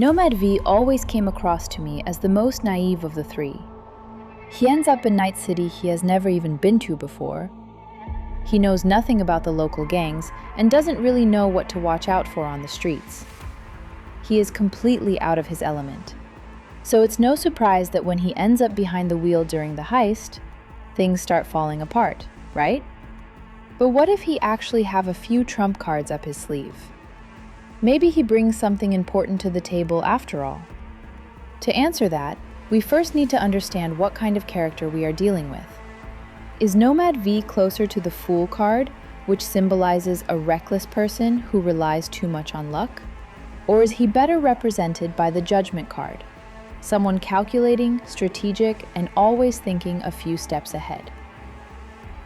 Nomad V always came across to me as the most naive of the three. He ends up in Night City he has never even been to before. He knows nothing about the local gangs and doesn't really know what to watch out for on the streets. He is completely out of his element. So it's no surprise that when he ends up behind the wheel during the heist, things start falling apart, right? But what if he actually have a few trump cards up his sleeve? Maybe he brings something important to the table after all. To answer that, we first need to understand what kind of character we are dealing with. Is Nomad V closer to the Fool card, which symbolizes a reckless person who relies too much on luck? Or is he better represented by the Judgement card, someone calculating, strategic, and always thinking a few steps ahead?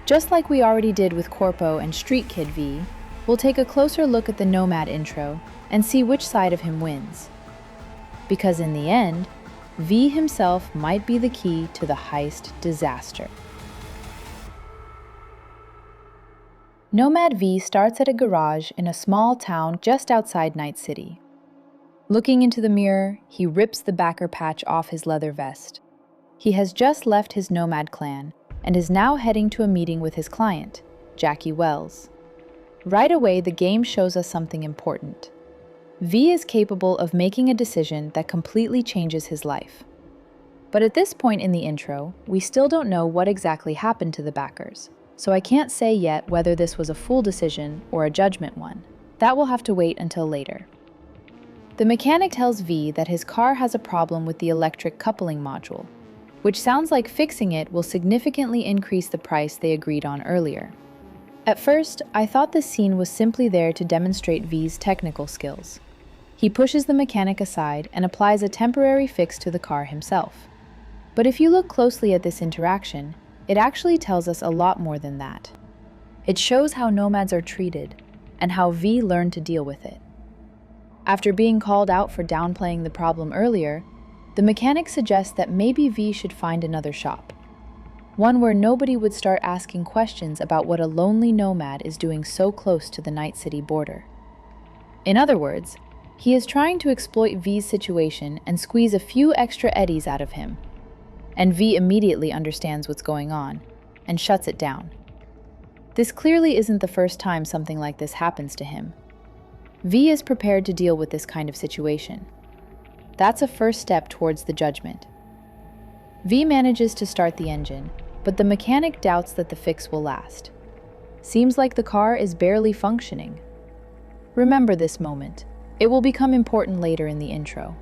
Just like we already did with Corpo and Street Kid V, we'll take a closer look at the Nomad intro and see which side of him wins. Because in the end, V himself might be the key to the heist disaster. Nomad V starts at a garage in a small town just outside Night City. Looking into the mirror, he rips the backer patch off his leather vest. He has just left his Nomad clan and is now heading to a meeting with his client, Jackie Wells. Right away, the game shows us something important. V is capable of making a decision that completely changes his life. But at this point in the intro, we still don't know what exactly happened to the backers, so I can't say yet whether this was a Fool decision or a Judgement one. That will have to wait until later. The mechanic tells V that his car has a problem with the electric coupling module, which sounds like fixing it will significantly increase the price they agreed on earlier. At first, I thought this scene was simply there to demonstrate V's technical skills. He pushes the mechanic aside and applies a temporary fix to the car himself. But if you look closely at this interaction, it actually tells us a lot more than that. It shows how nomads are treated and how V learned to deal with it. After being called out for downplaying the problem earlier, the mechanic suggests that maybe V should find another shop. One where nobody would start asking questions about what a lonely nomad is doing so close to the Night City border. In other words, he is trying to exploit V's situation and squeeze a few extra eddies out of him. And V immediately understands what's going on and shuts it down. This clearly isn't the first time something like this happens to him. V is prepared to deal with this kind of situation. That's a first step towards the Judgement. V manages to start the engine, but the mechanic doubts that the fix will last. Seems like the car is barely functioning. Remember this moment. It will become important later in the intro.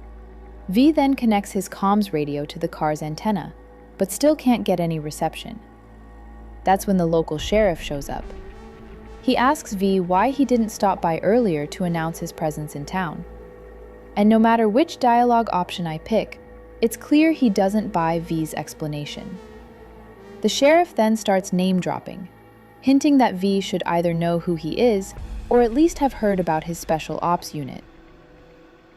V then connects his comms radio to the car's antenna, but still can't get any reception. That's when the local sheriff shows up. He asks V why he didn't stop by earlier to announce his presence in town. And no matter which dialogue option I pick, it's clear he doesn't buy V's explanation. The sheriff then starts name-dropping, hinting that V should either know who he is or at least have heard about his special ops unit.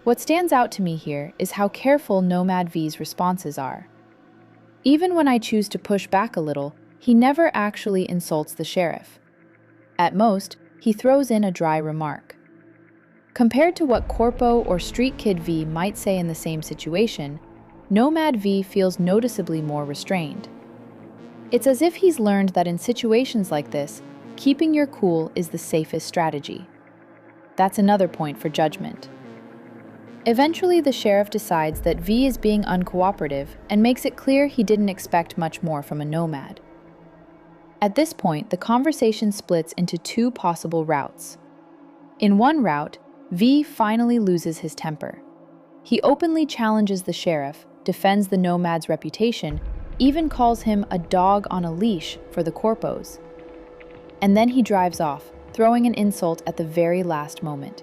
What stands out to me here is how careful Nomad V's responses are. Even when I choose to push back a little, he never actually insults the sheriff. At most, he throws in a dry remark. Compared to what Corpo or Street Kid V might say in the same situation, Nomad V feels noticeably more restrained. It's as if he's learned that in situations like this, keeping your cool is the safest strategy. That's another point for Judgement. Eventually, the sheriff decides that V is being uncooperative and makes it clear he didn't expect much more from a nomad. At this point, the conversation splits into two possible routes. In one route, V finally loses his temper. He openly challenges the sheriff, defends the nomad's reputation, even calls him a dog on a leash for the corpos. And then he drives off, throwing an insult at the very last moment.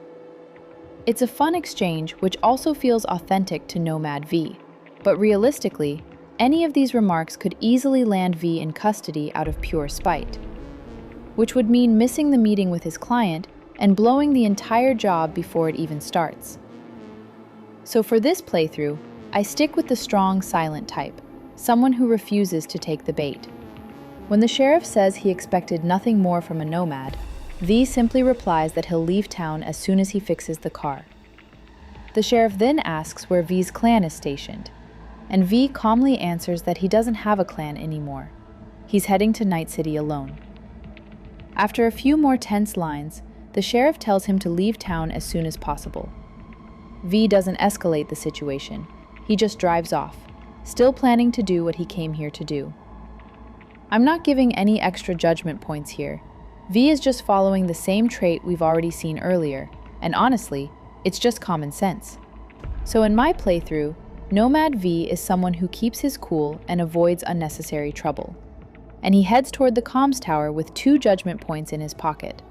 It's a fun exchange which also feels authentic to Nomad V, but realistically, any of these remarks could easily land V in custody out of pure spite, which would mean missing the meeting with his client and blowing the entire job before it even starts. So for this playthrough, I stick with the strong, silent type, someone who refuses to take the bait. When the sheriff says he expected nothing more from a nomad, V simply replies that he'll leave town as soon as he fixes the car. The sheriff then asks where V's clan is stationed, and V calmly answers that he doesn't have a clan anymore. He's heading to Night City alone. After a few more tense lines, the sheriff tells him to leave town as soon as possible. V doesn't escalate the situation. He just drives off, still planning to do what he came here to do. I'm not giving any extra judgment points here. V is just following the same trait we've already seen earlier, and honestly, it's just common sense. So in my playthrough, Nomad V is someone who keeps his cool and avoids unnecessary trouble. And he heads toward the comms tower with 2 judgment points in his pocket.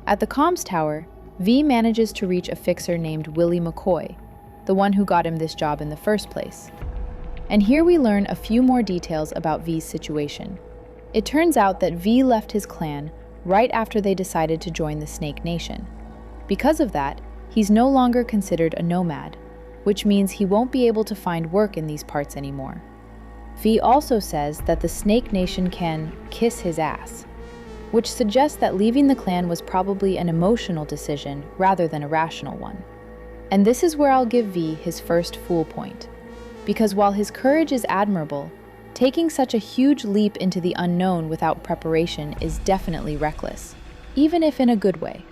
At the comms tower, V manages to reach a fixer named Willie McCoy, the one who got him this job in the first place. And here we learn a few more details about V's situation. It turns out that V left his clan right after they decided to join the Snake Nation. Because of that, he's no longer considered a nomad, which means he won't be able to find work in these parts anymore. V also says that the Snake Nation can kiss his ass, which suggests that leaving the clan was probably an emotional decision rather than a rational one. And this is where I'll give V his first fool point. Because while his courage is admirable, taking such a huge leap into the unknown without preparation is definitely reckless, even if in a good way.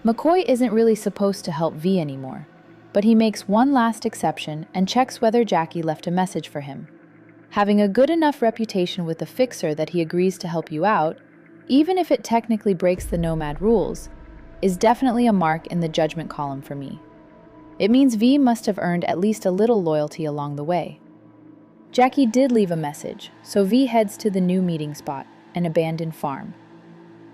McCoy isn't really supposed to help V anymore, but he makes one last exception and checks whether Jackie left a message for him. Having a good enough reputation with the fixer that he agrees to help you out, even if it technically breaks the Nomad rules, is definitely a mark in the judgment column for me. It means V must have earned at least a little loyalty along the way. Jackie did leave a message, so V heads to the new meeting spot, an abandoned farm.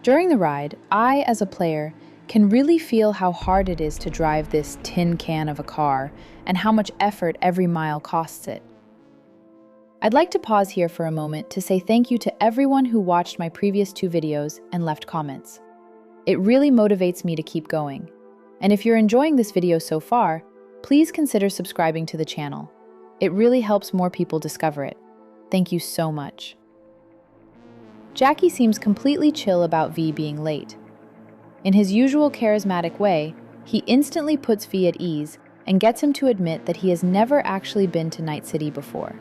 During the ride, I, as a player, can really feel how hard it is to drive this tin can of a car and how much effort every mile costs it. I'd like to pause here for a moment to say thank you to everyone who watched my previous 2 videos and left comments. It really motivates me to keep going. And if you're enjoying this video so far, please consider subscribing to the channel. It really helps more people discover it. Thank you so much. Jackie seems completely chill about V being late. In his usual charismatic way, he instantly puts V at ease and gets him to admit that he has never actually been to Night City before.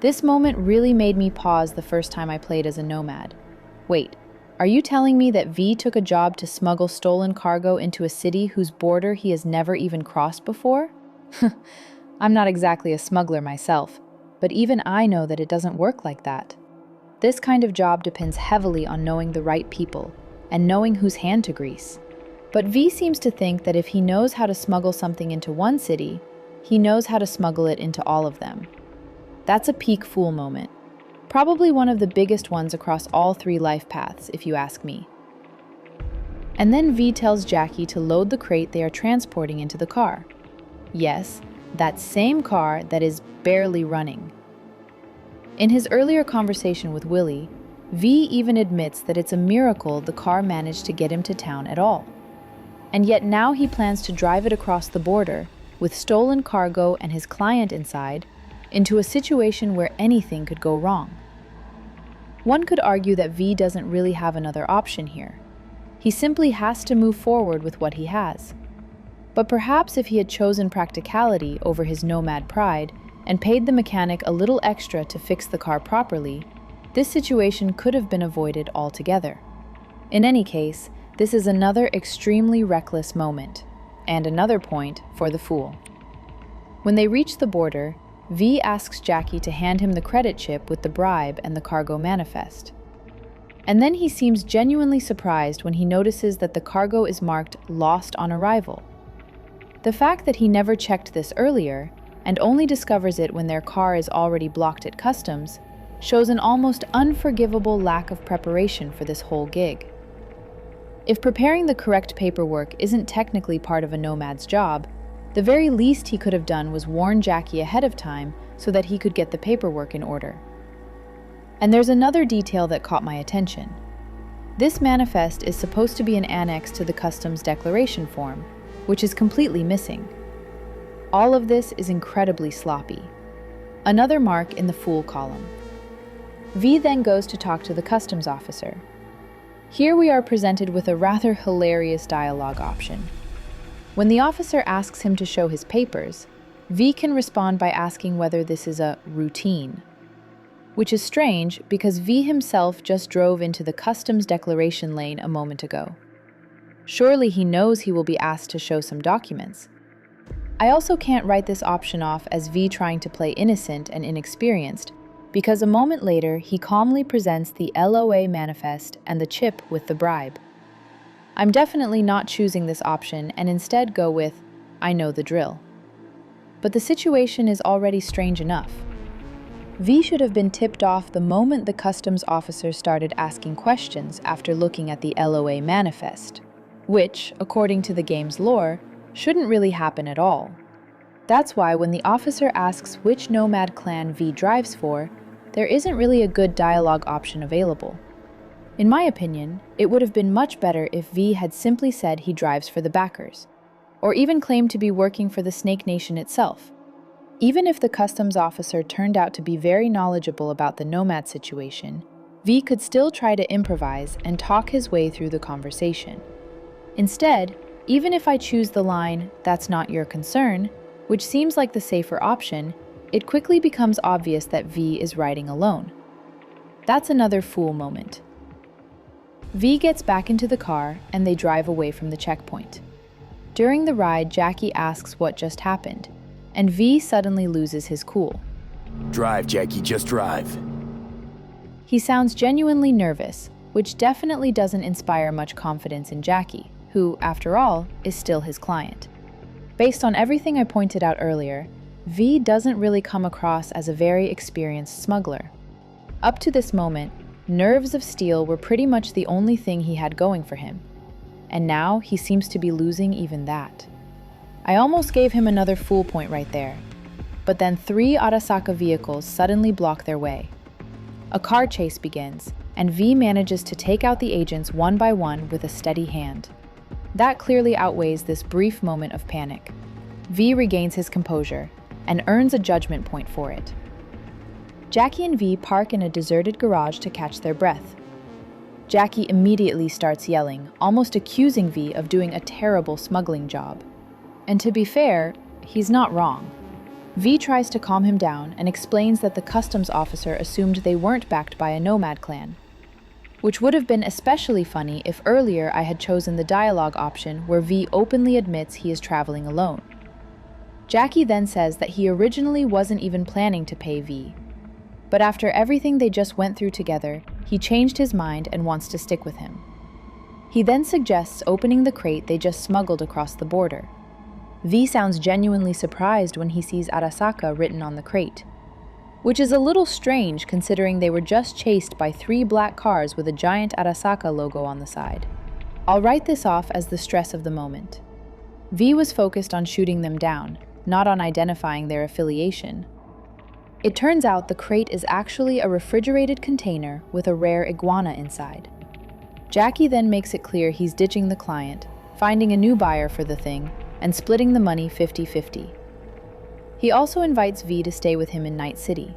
This moment really made me pause the first time I played as a nomad. Wait, are you telling me that V took a job to smuggle stolen cargo into a city whose border he has never even crossed before? I'm not exactly a smuggler myself, but even I know that it doesn't work like that. This kind of job depends heavily on knowing the right people and knowing whose hand to grease. But V seems to think that if he knows how to smuggle something into one city, he knows how to smuggle it into all of them. That's a peak fool moment. Probably one of the biggest ones across all 3 life paths, if you ask me. And then V tells Jackie to load the crate they are transporting into the car. Yes, that same car that is barely running. In his earlier conversation with Willie, V even admits that it's a miracle the car managed to get him to town at all. And yet now he plans to drive it across the border, with stolen cargo and his client inside, into a situation where anything could go wrong. One could argue that V doesn't really have another option here. He simply has to move forward with what he has. But perhaps if he had chosen practicality over his nomad pride and paid the mechanic a little extra to fix the car properly, this situation could have been avoided altogether. In any case, this is another extremely reckless moment, and another point for the fool. When they reach the border, V asks Jackie to hand him the credit chip with the bribe and the cargo manifest. And then he seems genuinely surprised when he notices that the cargo is marked "Lost on Arrival." The fact that he never checked this earlier, and only discovers it when their car is already blocked at customs, shows an almost unforgivable lack of preparation for this whole gig. If preparing the correct paperwork isn't technically part of a nomad's job, the very least he could have done was warn Jackie ahead of time so that he could get the paperwork in order. And there's another detail that caught my attention. This manifest is supposed to be an annex to the customs declaration form, which is completely missing. All of this is incredibly sloppy. Another mark in the fool column. V then goes to talk to the customs officer. Here we are presented with a rather hilarious dialogue option. When the officer asks him to show his papers, V can respond by asking whether this is a routine, which is strange because V himself just drove into the customs declaration lane a moment ago. Surely he knows he will be asked to show some documents. I also can't write this option off as V trying to play innocent and inexperienced, because a moment later he calmly presents the LOA manifest and the chip with the bribe. I'm definitely not choosing this option and instead go with, I know the drill. But the situation is already strange enough. V should have been tipped off the moment the customs officer started asking questions after looking at the LOA manifest, which, according to the game's lore, shouldn't really happen at all. That's why when the officer asks which Nomad clan V drives for, there isn't really a good dialogue option available. In my opinion, it would have been much better if V had simply said he drives for the backers, or even claimed to be working for the Snake Nation itself. Even if the customs officer turned out to be very knowledgeable about the Nomad situation, V could still try to improvise and talk his way through the conversation. Instead, even if I choose the line, "That's not your concern," which seems like the safer option, it quickly becomes obvious that V is riding alone. That's another fool moment. V gets back into the car and they drive away from the checkpoint. During the ride, Jackie asks what just happened, and V suddenly loses his cool. Drive, Jackie, just drive. He sounds genuinely nervous, which definitely doesn't inspire much confidence in Jackie, who, after all, is still his client. Based on everything I pointed out earlier, V doesn't really come across as a very experienced smuggler. Up to this moment, nerves of steel were pretty much the only thing he had going for him, and now he seems to be losing even that. I almost gave him another fool point right there, but then 3 Arasaka vehicles suddenly block their way. A car chase begins, and V manages to take out the agents one by one with a steady hand. That clearly outweighs this brief moment of panic. V regains his composure and earns a judgment point for it. Jackie and V park in a deserted garage to catch their breath. Jackie immediately starts yelling, almost accusing V of doing a terrible smuggling job. And to be fair, he's not wrong. V tries to calm him down and explains that the customs officer assumed they weren't backed by a Nomad clan, which would have been especially funny if earlier I had chosen the dialogue option where V openly admits he is traveling alone. Jackie then says that he originally wasn't even planning to pay V, but after everything they just went through together, he changed his mind and wants to stick with him. He then suggests opening the crate they just smuggled across the border. V sounds genuinely surprised when he sees Arasaka written on the crate, which is a little strange considering they were just chased by 3 black cars with a giant Arasaka logo on the side. I'll write this off as the stress of the moment. V was focused on shooting them down, not on identifying their affiliation. It turns out the crate is actually a refrigerated container with a rare iguana inside. Jackie then makes it clear he's ditching the client, finding a new buyer for the thing, and splitting the money 50-50. He also invites V to stay with him in Night City,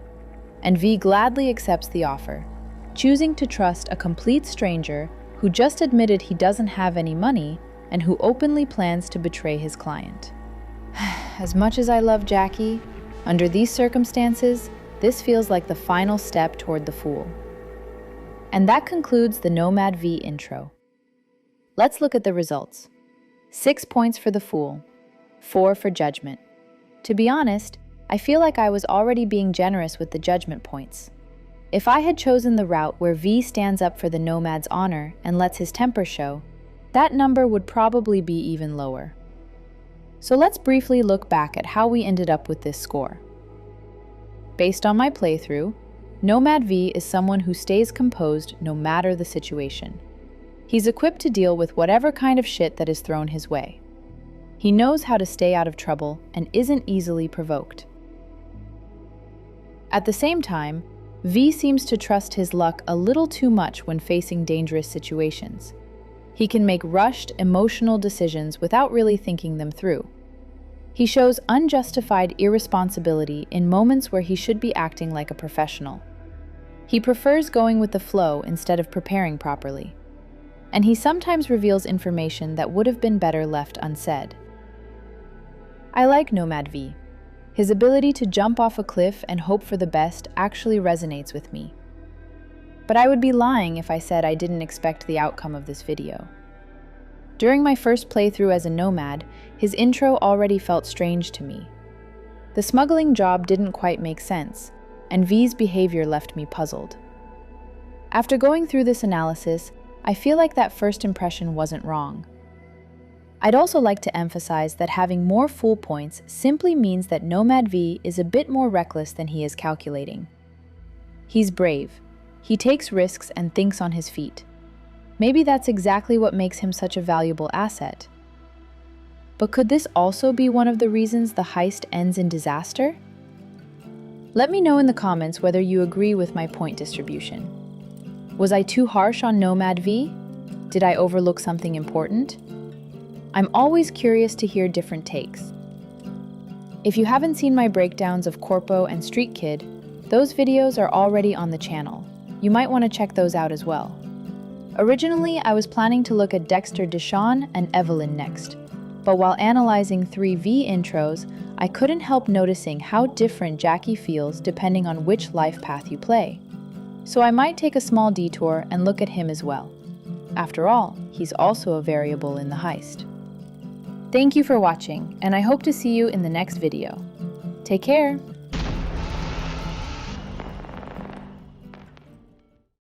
and V gladly accepts the offer, choosing to trust a complete stranger who just admitted he doesn't have any money and who openly plans to betray his client. As much as I love Jackie, under these circumstances, this feels like the final step toward the fool. And that concludes the Nomad V intro. Let's look at the results. 6 points for the fool, 4 for judgment. To be honest, I feel like I was already being generous with the judgment points. If I had chosen the route where V stands up for the Nomad's honor and lets his temper show, that number would probably be even lower. So let's briefly look back at how we ended up with this score. Based on my playthrough, Nomad V is someone who stays composed no matter the situation. He's equipped to deal with whatever kind of shit that is thrown his way. He knows how to stay out of trouble and isn't easily provoked. At the same time, V seems to trust his luck a little too much when facing dangerous situations. He can make rushed, emotional decisions without really thinking them through. He shows unjustified irresponsibility in moments where he should be acting like a professional. He prefers going with the flow instead of preparing properly. And he sometimes reveals information that would have been better left unsaid. I like Nomad V. His ability to jump off a cliff and hope for the best actually resonates with me. But I would be lying if I said I didn't expect the outcome of this video. During my first playthrough as a nomad, his intro already felt strange to me. The smuggling job didn't quite make sense, and V's behavior left me puzzled. After going through this analysis, I feel like that first impression wasn't wrong. I'd also like to emphasize that having more fool points simply means that Nomad V is a bit more reckless than he is calculating. He's brave. He takes risks and thinks on his feet. Maybe that's exactly what makes him such a valuable asset. But could this also be one of the reasons the heist ends in disaster? Let me know in the comments whether you agree with my point distribution. Was I too harsh on Nomad V? Did I overlook something important? I'm always curious to hear different takes. If you haven't seen my breakdowns of Corpo and Street Kid, those videos are already on the channel. You might want to check those out as well. Originally, I was planning to look at Dexter, DeShawn, and Evelyn next, but while analyzing 3V intros, I couldn't help noticing how different Jackie feels depending on which life path you play. So I might take a small detour and look at him as well. After all, he's also a variable in the heist. Thank you for watching, and I hope to see you in the next video. Take care!